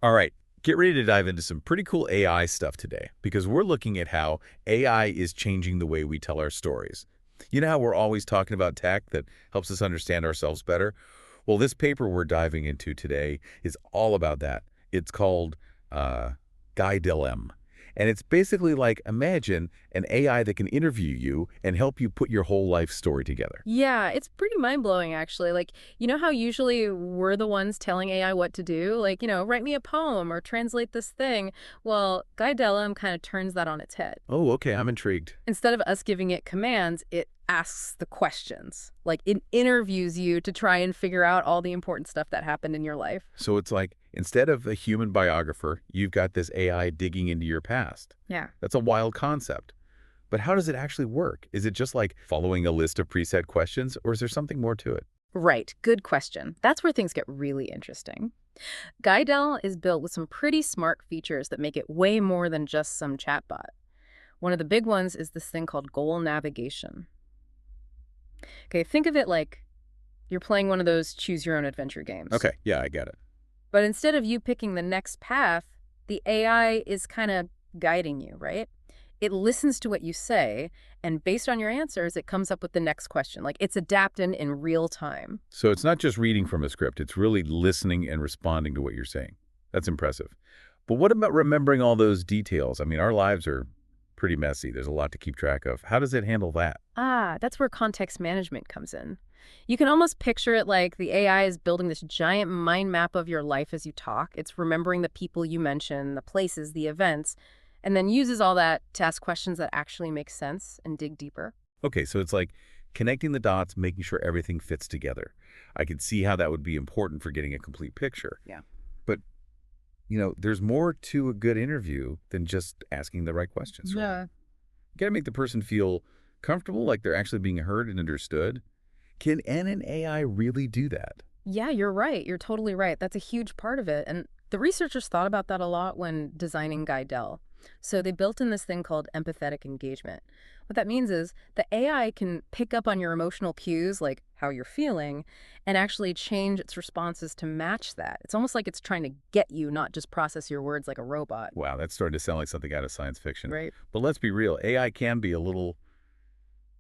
All right, get ready to dive into some pretty cool AI stuff today because we're looking at how AI is changing the way we tell our stories. You know how we're always talking about tech that helps us understand ourselves better? Well, this paper we're diving into today is all about that. It's called Guidellm. And it's basically like, imagine an AI that can interview you and help you put your whole life story together. Yeah, it's pretty mind-blowing, actually. Like, you know how usually we're the ones telling AI what to do? Like, write me a poem or translate this thing. Well, Guidellm kind of turns that on its head. Oh, okay, I'm intrigued. Instead of us giving it commands, it asks the questions. Like, it interviews you to try and figure out all the important stuff that happened in your life. So it's like, instead of a human biographer, you've got this AI digging into your past. Yeah. That's a wild concept. But how does it actually work? Is it just like following a list of preset questions, or is there something more to it? Right. Good question. That's where things get really interesting. Guidel is built with some pretty smart features that make it way more than just some chatbot. One of the big ones is this thing called goal navigation. Okay, think of it like you're playing one of those choose-your-own-adventure games. Okay, yeah, I get it. But instead of you picking the next path, the AI is kind of guiding you, right? It listens to what you say, and based on your answers, it comes up with the next question. Like, it's adapting in real time. So it's not just reading from a script, it's really listening and responding to what you're saying. That's impressive. But what about remembering all those details? I mean, our lives are pretty messy. There's a lot to keep track of. How does it handle that? That's where context management comes in. You can almost picture it like the AI is building this giant mind map of your life as you talk. It's remembering the people you mention, the places, the events, and then uses all that to ask questions that actually make sense and dig deeper. Okay, so it's like connecting the dots, making sure everything fits together. I could see how that would be important for getting a complete picture. Yeah. But, there's more to a good interview than just asking the right questions. Right? Yeah. You gotta make the person feel comfortable, like they're actually being heard and understood. Can an AI really do that? Yeah, you're right. You're totally right. That's a huge part of it. And the researchers thought about that a lot when designing Guidel. So they built in this thing called empathetic engagement. What that means is the AI can pick up on your emotional cues, like how you're feeling, and actually change its responses to match that. It's almost like it's trying to get you, not just process your words like a robot. Wow, that's starting to sound like something out of science fiction. Right. But let's be real, AI can be a little,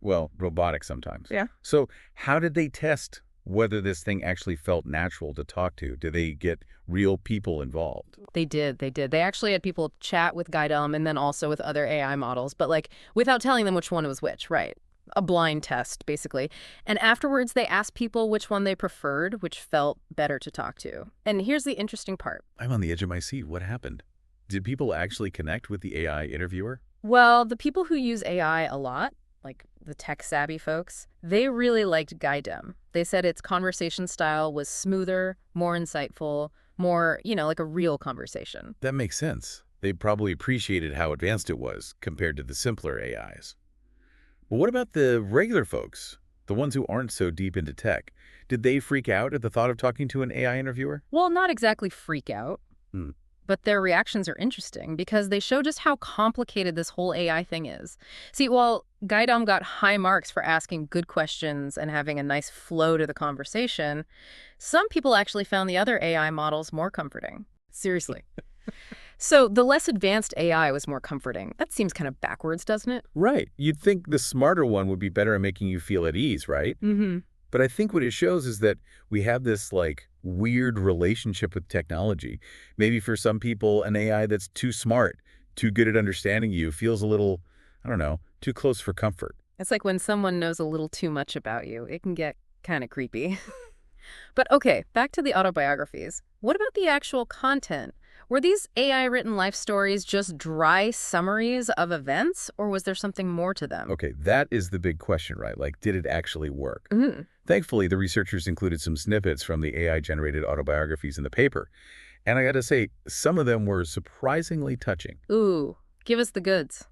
well, robotic sometimes. Yeah. So how did they test whether this thing actually felt natural to talk to? Did they get real people involved? They did. They actually had people chat with Guidellm and then also with other AI models, but like without telling them which one was which, right? A blind test, basically. And afterwards, they asked people which one they preferred, which felt better to talk to. And here's the interesting part. I'm on the edge of my seat. What happened? Did people actually connect with the AI interviewer? Well, the people who use AI a lot, like the tech-savvy folks, they really liked Guidellm. They said its conversation style was smoother, more insightful, more, like a real conversation. That makes sense. They probably appreciated how advanced it was compared to the simpler AIs. But what about the regular folks, the ones who aren't so deep into tech? Did they freak out at the thought of talking to an AI interviewer? Well, not exactly freak out. But their reactions are interesting because they show just how complicated this whole AI thing is. See, while Guidellm got high marks for asking good questions and having a nice flow to the conversation, some people actually found the other AI models more comforting. Seriously. So the less advanced AI was more comforting. That seems kind of backwards, doesn't it? Right. You'd think the smarter one would be better at making you feel at ease, right? Mm-hmm. But I think what it shows is that we have this, weird relationship with technology. Maybe for some people, an AI that's too smart, too good at understanding you, feels a little, I don't know, too close for comfort. It's like when someone knows a little too much about you. It can get kind of creepy. But okay, back to the autobiographies. What about the actual content? Were these AI-written life stories just dry summaries of events, or was there something more to them? Okay, that is the big question, right? Did it actually work? Mm. Thankfully, the researchers included some snippets from the AI-generated autobiographies in the paper. And I gotta say, some of them were surprisingly touching. Ooh, give us the goods.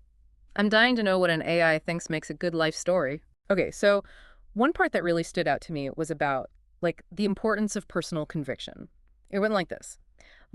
I'm dying to know what an AI thinks makes a good life story. Okay, so one part that really stood out to me was about, the importance of personal conviction. It went like this.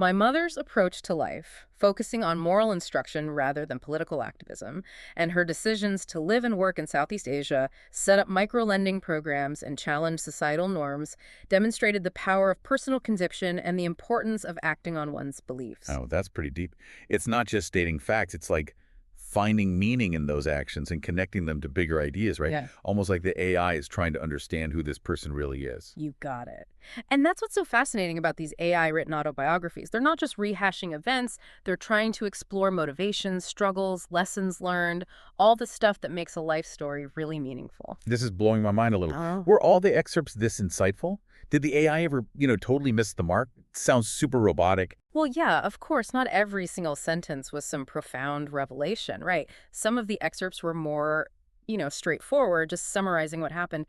My mother's approach to life, focusing on moral instruction rather than political activism, and her decisions to live and work in Southeast Asia, set up micro-lending programs, and challenge societal norms, demonstrated the power of personal conviction and the importance of acting on one's beliefs. Oh, that's pretty deep. It's not just stating facts. It's like finding meaning in those actions and connecting them to bigger ideas, right? Yeah. Almost like the AI is trying to understand who this person really is. You got it. And that's what's so fascinating about these AI-written autobiographies. They're not just rehashing events, they're trying to explore motivations, struggles, lessons learned, all the stuff that makes a life story really meaningful. This is blowing my mind a little. Oh. Were all the excerpts this insightful? Did the AI ever, totally miss the mark? Sounds super robotic. Well, yeah, of course, not every single sentence was some profound revelation, right? Some of the excerpts were more, straightforward, just summarizing what happened.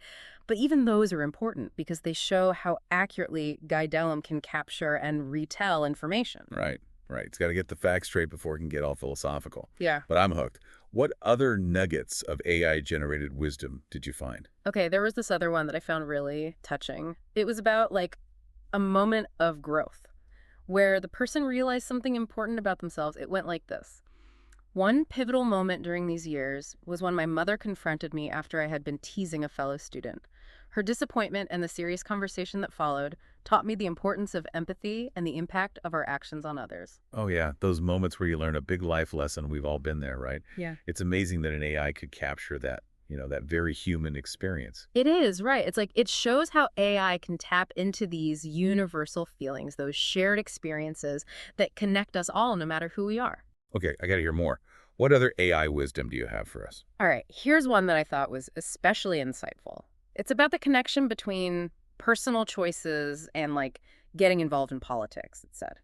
But even those are important because they show how accurately Guidellm can capture and retell information. Right. It's got to get the facts straight before it can get all philosophical. Yeah. But I'm hooked. What other nuggets of AI-generated wisdom did you find? Okay, there was this other one that I found really touching. It was about, a moment of growth where the person realized something important about themselves. It went like this. One pivotal moment during these years was when my mother confronted me after I had been teasing a fellow student. Her disappointment and the serious conversation that followed taught me the importance of empathy and the impact of our actions on others. Oh, yeah. Those moments where you learn a big life lesson. We've all been there, right? Yeah. It's amazing that an AI could capture that, that very human experience. It is, right. It's it shows how AI can tap into these universal feelings, those shared experiences that connect us all no matter who we are. Okay, I got to hear more. What other AI wisdom do you have for us? All right, here's one that I thought was especially insightful. It's about the connection between personal choices and, getting involved in politics, it said.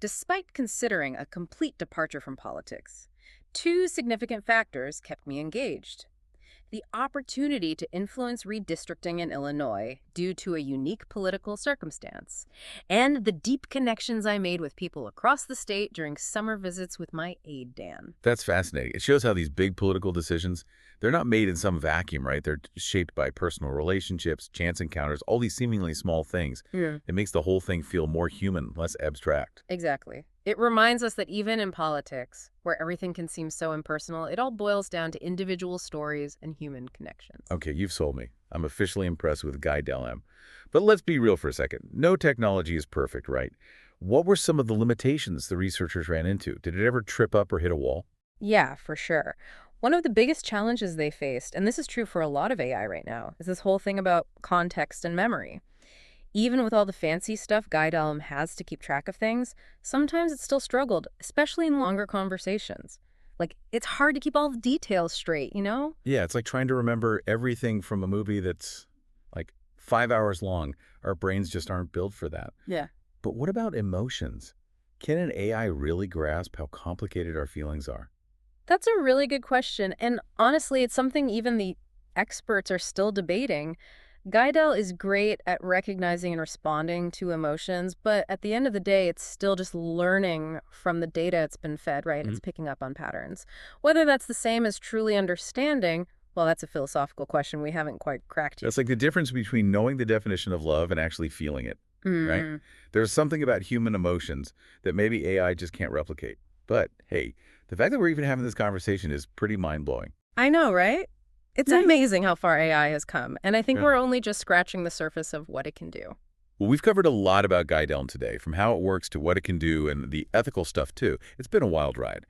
Despite considering a complete departure from politics, two significant factors kept me engaged. The opportunity to influence redistricting in Illinois due to a unique political circumstance, and the deep connections I made with people across the state during summer visits with my aide, Dan. That's fascinating. It shows how these big political decisions, they're not made in some vacuum, right? They're shaped by personal relationships, chance encounters, all these seemingly small things. Yeah. It makes the whole thing feel more human, less abstract. Exactly. It reminds us that even in politics, where everything can seem so impersonal, it all boils down to individual stories and human connections. Okay, you've sold me. I'm officially impressed with Guidellm. But let's be real for a second. No technology is perfect, right? What were some of the limitations the researchers ran into? Did it ever trip up or hit a wall? Yeah, for sure. One of the biggest challenges they faced, and this is true for a lot of AI right now, is this whole thing about context and memory. Even with all the fancy stuff Guidellm has to keep track of things, sometimes it still struggled, especially in longer conversations. It's hard to keep all the details straight, Yeah, it's like trying to remember everything from a movie that's 5 hours long. Our brains just aren't built for that. Yeah. But what about emotions? Can an AI really grasp how complicated our feelings are? That's a really good question, and honestly, it's something even the experts are still debating. Guidellm is great at recognizing and responding to emotions, but at the end of the day, it's still just learning from the data it's been fed, right? It's picking up on patterns. Whether that's the same as truly understanding, well, that's a philosophical question we haven't quite cracked yet. That's like the difference between knowing the definition of love and actually feeling it, right? There's something about human emotions that maybe AI just can't replicate. But, hey, the fact that we're even having this conversation is pretty mind-blowing. I know, right? It's amazing how far AI has come, and I think we're only just scratching the surface of what it can do. Well, we've covered a lot about Guidellm today, from how it works to what it can do and the ethical stuff, too. It's been a wild ride.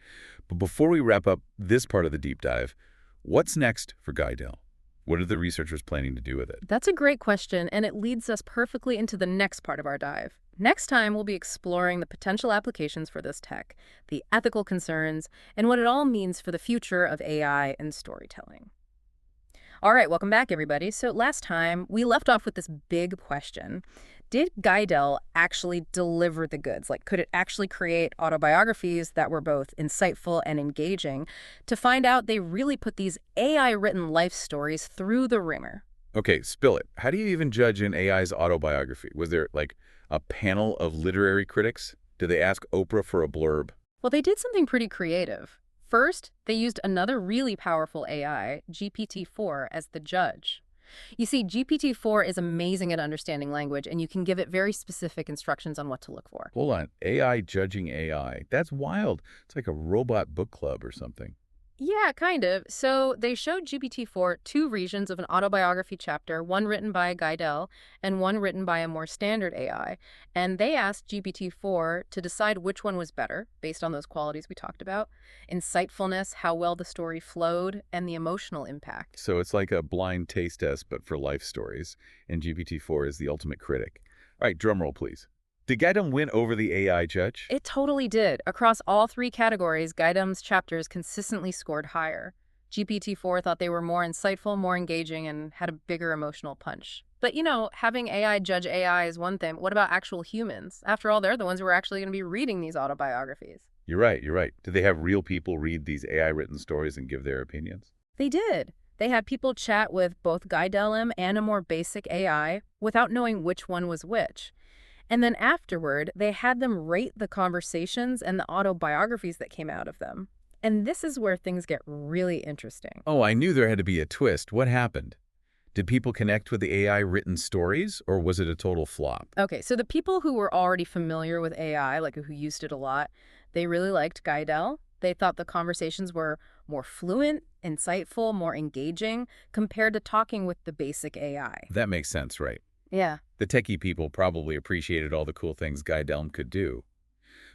But before we wrap up this part of the deep dive, what's next for Guidellm? What are the researchers planning to do with it? That's a great question, and it leads us perfectly into the next part of our dive. Next time, we'll be exploring the potential applications for this tech, the ethical concerns, and what it all means for the future of AI and storytelling. All right, welcome back, everybody. So last time, we left off with this big question. Did Guidellm actually deliver the goods? Could it actually create autobiographies that were both insightful and engaging? To find out, they really put these AI-written life stories through the ringer. Okay, spill it. How do you even judge an AI's autobiography? Was there, a panel of literary critics? Did they ask Oprah for a blurb? Well, they did something pretty creative. First, they used another really powerful AI, GPT-4, as the judge. You see, GPT-4 is amazing at understanding language, and you can give it very specific instructions on what to look for. Hold on. AI judging AI. That's wild. It's like a robot book club or something. Yeah, kind of. So they showed GPT-4 two regions of an autobiography chapter, one written by Guidellm and one written by a more standard AI. And they asked GPT-4 to decide which one was better, based on those qualities we talked about: insightfulness, how well the story flowed, and the emotional impact. So it's like a blind taste test, but for life stories. And GPT-4 is the ultimate critic. All right, drum roll, please. Did Guidellm win over the AI judge? It totally did. Across all three categories, Guidellm's chapters consistently scored higher. GPT-4 thought they were more insightful, more engaging, and had a bigger emotional punch. But, you know, having AI judge AI is one thing. What about actual humans? After all, they're the ones who are actually going to be reading these autobiographies. You're right, you're right. Did they have real people read these AI-written stories and give their opinions? They did. They had people chat with both Guidellm and a more basic AI without knowing which one was which. And then afterward, they had them rate the conversations and the autobiographies that came out of them. And this is where things get really interesting. Oh, I knew there had to be a twist. What happened? Did people connect with the AI-written stories, or was it a total flop? Okay, so the people who were already familiar with AI, like who used it a lot, they really liked Guidellm. They thought the conversations were more fluent, insightful, more engaging, compared to talking with the basic AI. That makes sense, right? Yeah. The techie people probably appreciated all the cool things Guidellm could do.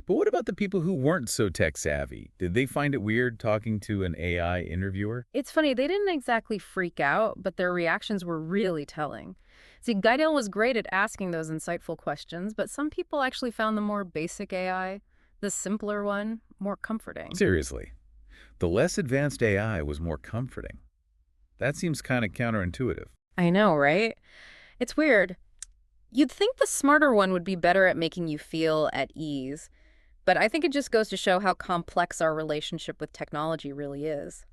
But what about the people who weren't so tech-savvy? Did they find it weird talking to an AI interviewer? It's funny, they didn't exactly freak out, but their reactions were really telling. See, Guidellm was great at asking those insightful questions, but some people actually found the more basic AI, the simpler one, more comforting. Seriously. The less advanced AI was more comforting. That seems kind of counterintuitive. I know, right? It's weird. You'd think the smarter one would be better at making you feel at ease, but I think it just goes to show how complex our relationship with technology really is.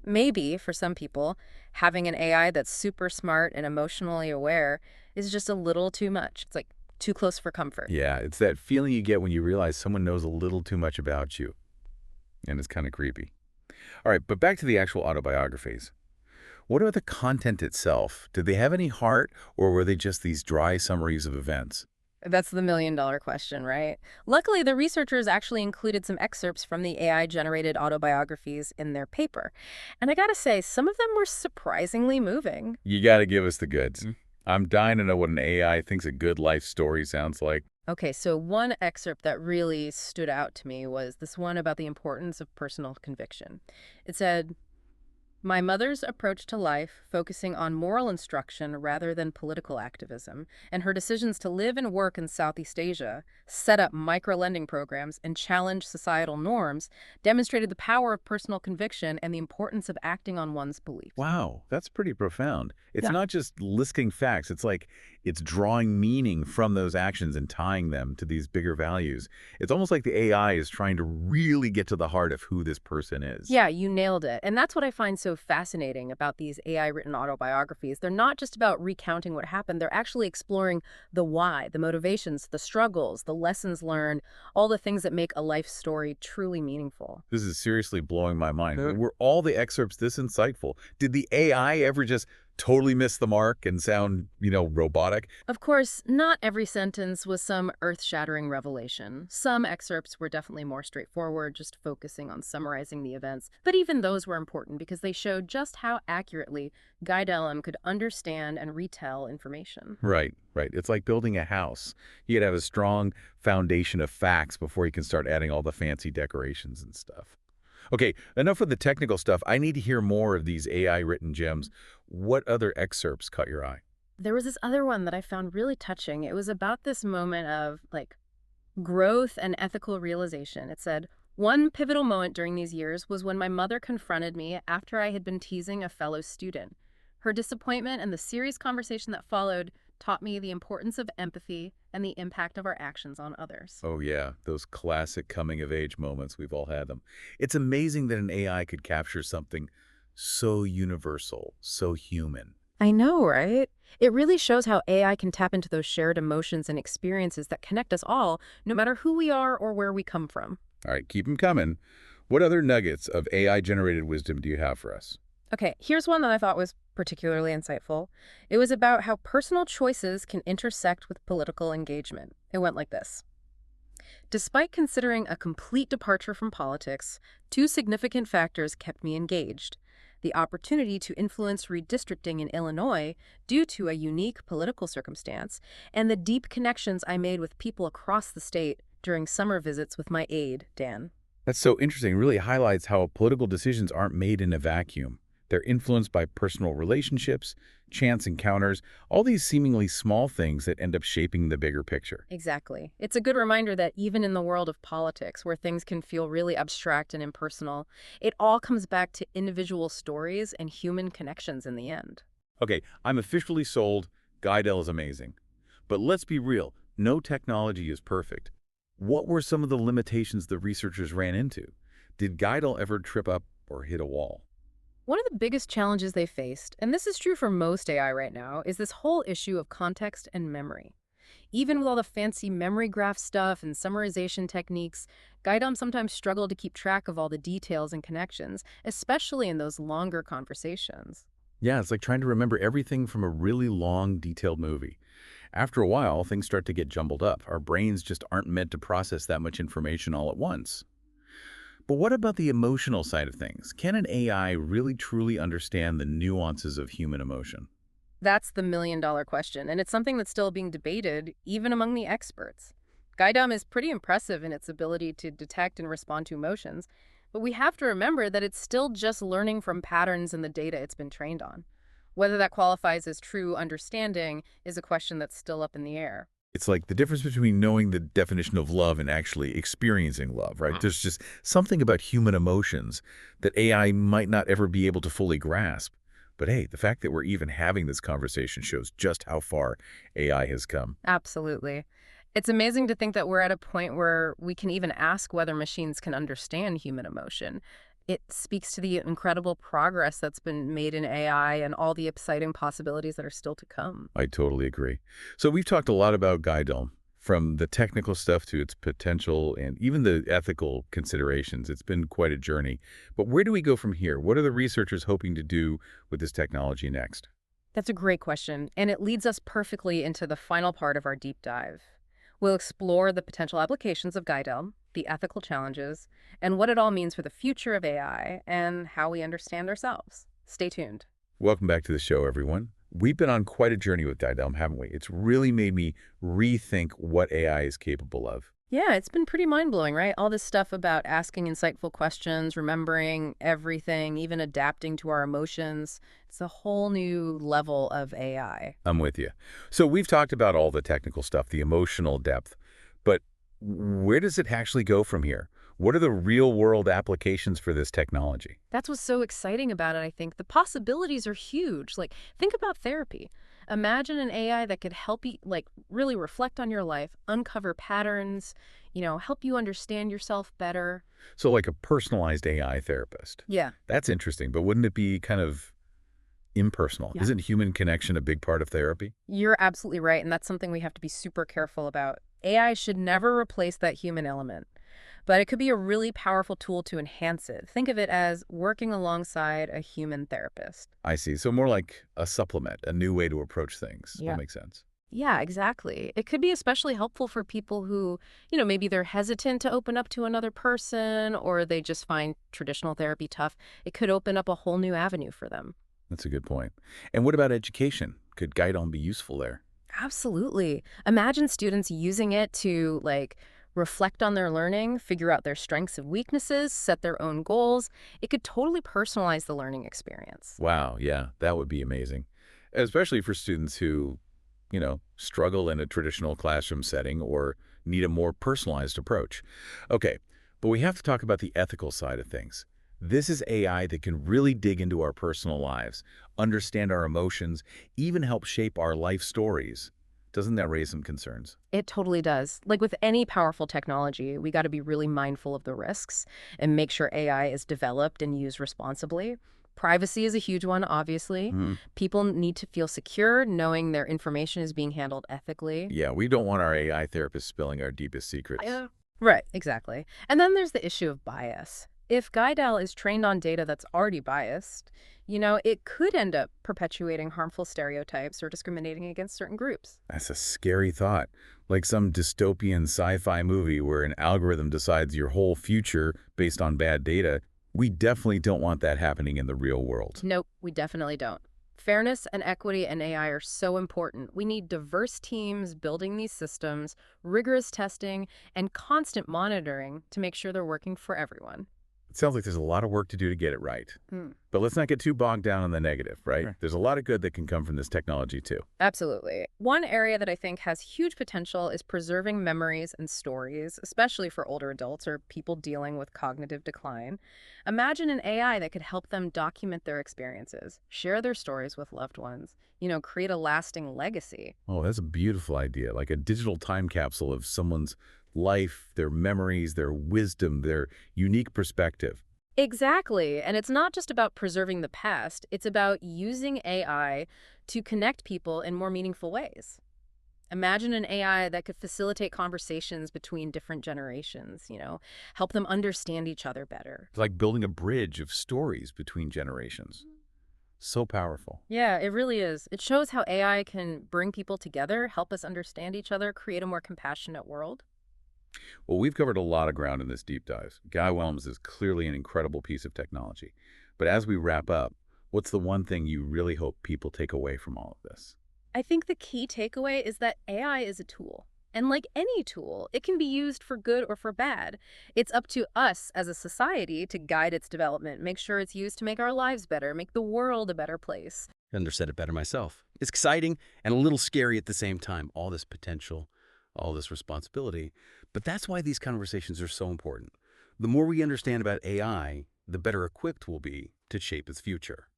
Maybe, for some people, having an AI that's super smart and emotionally aware is just a little too much. It's like too close for comfort. Yeah, it's that feeling you get when you realize someone knows a little too much about you. And it's kind of creepy. All right, but back to the actual autobiographies. What about the content itself? Did they have any heart, or were they just these dry summaries of events? That's the million-dollar question, right? Luckily, the researchers actually included some excerpts from the AI-generated autobiographies in their paper. And I gotta say, some of them were surprisingly moving. You gotta give us the goods. I'm dying to know what an AI thinks a good life story sounds like. Okay, so one excerpt that really stood out to me was this one about the importance of personal conviction. It said, "My mother's approach to life, focusing on moral instruction rather than political activism, and her decisions to live and work in Southeast Asia, set up micro-lending programs, and challenge societal norms, demonstrated the power of personal conviction and the importance of acting on one's beliefs." Wow, that's pretty profound. It's Yeah. not just listing facts. It's like it's drawing meaning from those actions and tying them to these bigger values. It's almost like the AI is trying to really get to the heart of who this person is. Yeah, you nailed it. And that's what I find so fascinating about these AI-written autobiographies. They're not just about recounting what happened. They're actually exploring the why, the motivations, the struggles, the lessons learned, all the things that make a life story truly meaningful. This is seriously blowing my mind. Were all the excerpts this insightful? Did the AI ever just totally miss the mark and sound, robotic? Of course, not every sentence was some earth-shattering revelation. Some excerpts were definitely more straightforward, just focusing on summarizing the events. But even those were important because they showed just how accurately Guidellm could understand and retell information. Right, right. It's like building a house. You gotta have a strong foundation of facts before you can start adding all the fancy decorations and stuff. Okay, enough of the technical stuff. I need to hear more of these AI-written gems. What other excerpts caught your eye? There was this other one that I found really touching. It was about this moment of, growth and ethical realization. It said, "One pivotal moment during these years was when my mother confronted me after I had been teasing a fellow student. Her disappointment and the serious conversation that followed taught me the importance of empathy and the impact of our actions on others." Oh yeah, those classic coming-of-age moments. We've all had them. It's amazing that an AI could capture something so universal, so human. I know, right? It really shows how AI can tap into those shared emotions and experiences that connect us all, no matter who we are or where we come from. All right, keep them coming. What other nuggets of AI-generated wisdom do you have for us? Okay, here's one that I thought was particularly insightful. It was about how personal choices can intersect with political engagement. It went like this. Despite considering a complete departure from politics, two significant factors kept me engaged. The opportunity to influence redistricting in Illinois due to a unique political circumstance, and the deep connections I made with people across the state during summer visits with my aide, Dan. That's so interesting. It really highlights how political decisions aren't made in a vacuum. They're influenced by personal relationships, chance encounters, all these seemingly small things that end up shaping the bigger picture. Exactly. It's a good reminder that even in the world of politics, where things can feel really abstract and impersonal, it all comes back to individual stories and human connections in the end. Okay, I'm officially sold. Guidellm is amazing. But let's be real, no technology is perfect. What were some of the limitations the researchers ran into? Did Guidellm ever trip up or hit a wall? One of the biggest challenges they faced, and this is true for most AI right now, is this whole issue of context and memory. Even with all the fancy memory graph stuff and summarization techniques, Guidellm sometimes struggled to keep track of all the details and connections, especially in those longer conversations. Yeah, it's like trying to remember everything from a really long, detailed movie. After a while, things start to get jumbled up. Our brains just aren't meant to process that much information all at once. But what about the emotional side of things? Can an AI really truly understand the nuances of human emotion? That's the million-dollar question, and it's something that's still being debated, even among the experts. Guidellm is pretty impressive in its ability to detect and respond to emotions, but we have to remember that it's still just learning from patterns in the data it's been trained on. Whether that qualifies as true understanding is a question that's still up in the air. It's like the difference between knowing the definition of love and actually experiencing love, right? There's just something about human emotions that AI might not ever be able to fully grasp. But hey, the fact that we're even having this conversation shows just how far AI has come. Absolutely. It's amazing to think that we're at a point where we can even ask whether machines can understand human emotion. It speaks to the incredible progress that's been made in AI and all the exciting possibilities that are still to come. I totally agree. So we've talked a lot about Guidellm, from the technical stuff to its potential and even the ethical considerations. It's been quite a journey. But where do we go from here? What are the researchers hoping to do with this technology next? That's a great question, and it leads us perfectly into the final part of our deep dive. We'll explore the potential applications of Guidellm, the ethical challenges, and what it all means for the future of AI and how we understand ourselves. Stay tuned. Welcome back to the show, everyone. We've been on quite a journey with Guidellm, haven't we? It's really made me rethink what AI is capable of. Yeah, it's been pretty mind-blowing, right? All this stuff about asking insightful questions, remembering everything, even adapting to our emotions. It's a whole new level of AI. I'm with you. So we've talked about all the technical stuff, the emotional depth, but where does it actually go from here? What are the real-world applications for this technology? That's what's so exciting about it, I think. The possibilities are huge. Like, think about therapy. Imagine an AI that could help you, really reflect on your life, uncover patterns, help you understand yourself better. So like a personalized AI therapist. Yeah. That's interesting, but wouldn't it be kind of impersonal? Yeah. Isn't human connection a big part of therapy? You're absolutely right, and that's something we have to be super careful about. AI should never replace that human element, but it could be a really powerful tool to enhance it. Think of it as working alongside a human therapist. I see. So more like a supplement, a new way to approach things. Yeah. That makes sense. Yeah, exactly. It could be especially helpful for people who, maybe they're hesitant to open up to another person or they just find traditional therapy tough. It could open up a whole new avenue for them. That's a good point. And what about education? Could Guidellm be useful there? Absolutely. Imagine students using it to, reflect on their learning, figure out their strengths and weaknesses, set their own goals. It could totally personalize the learning experience. Wow, yeah, that would be amazing. Especially for students who, struggle in a traditional classroom setting or need a more personalized approach. Okay, but we have to talk about the ethical side of things. This is AI that can really dig into our personal lives, understand our emotions, even help shape our life stories. Doesn't that raise some concerns? It totally does. Like with any powerful technology, we got to be really mindful of the risks and make sure AI is developed and used responsibly. Privacy is a huge one, obviously. People need to feel secure knowing their information is being handled ethically. Yeah, we don't want our AI therapist spilling our deepest secrets. Right, exactly. And then there's the issue of bias. If Guidell is trained on data that's already biased, it could end up perpetuating harmful stereotypes or discriminating against certain groups. That's a scary thought. Like some dystopian sci-fi movie where an algorithm decides your whole future based on bad data. We definitely don't want that happening in the real world. Nope, we definitely don't. Fairness and equity in AI are so important. We need diverse teams building these systems, rigorous testing, and constant monitoring to make sure they're working for everyone. It sounds like there's a lot of work to do to get it right. Hmm. But let's not get too bogged down on the negative, right? Sure. There's a lot of good that can come from this technology too. Absolutely. One area that I think has huge potential is preserving memories and stories, especially for older adults or people dealing with cognitive decline. Imagine an AI that could help them document their experiences, share their stories with loved ones, create a lasting legacy. Oh, that's a beautiful idea. Like a digital time capsule of someone's life, their memories, their wisdom, their unique perspective. Exactly. And it's not just about preserving the past, it's about using AI to connect people in more meaningful ways. Imagine an AI that could facilitate conversations between different generations, help them understand each other better. It's like building a bridge of stories between generations. So powerful. Yeah, it really is. It shows how AI can bring people together, help us understand each other, create a more compassionate world. Well, we've covered a lot of ground in this deep dive. Guidellm is clearly an incredible piece of technology. But as we wrap up, what's the one thing you really hope people take away from all of this? I think the key takeaway is that AI is a tool. And like any tool, it can be used for good or for bad. It's up to us as a society to guide its development, make sure it's used to make our lives better, make the world a better place. Couldn't have said it better myself. It's exciting and a little scary at the same time. All this potential, all this responsibility. But that's why these conversations are so important. The more we understand about AI, the better equipped we'll be to shape its future.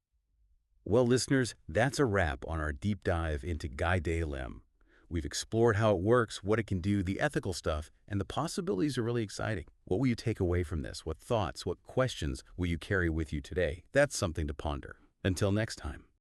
Well, listeners, that's a wrap on our deep dive into Guidellm. We've explored how it works, what it can do, the ethical stuff, and the possibilities are really exciting. What will you take away from this? What thoughts, what questions will you carry with you today? That's something to ponder. Until next time.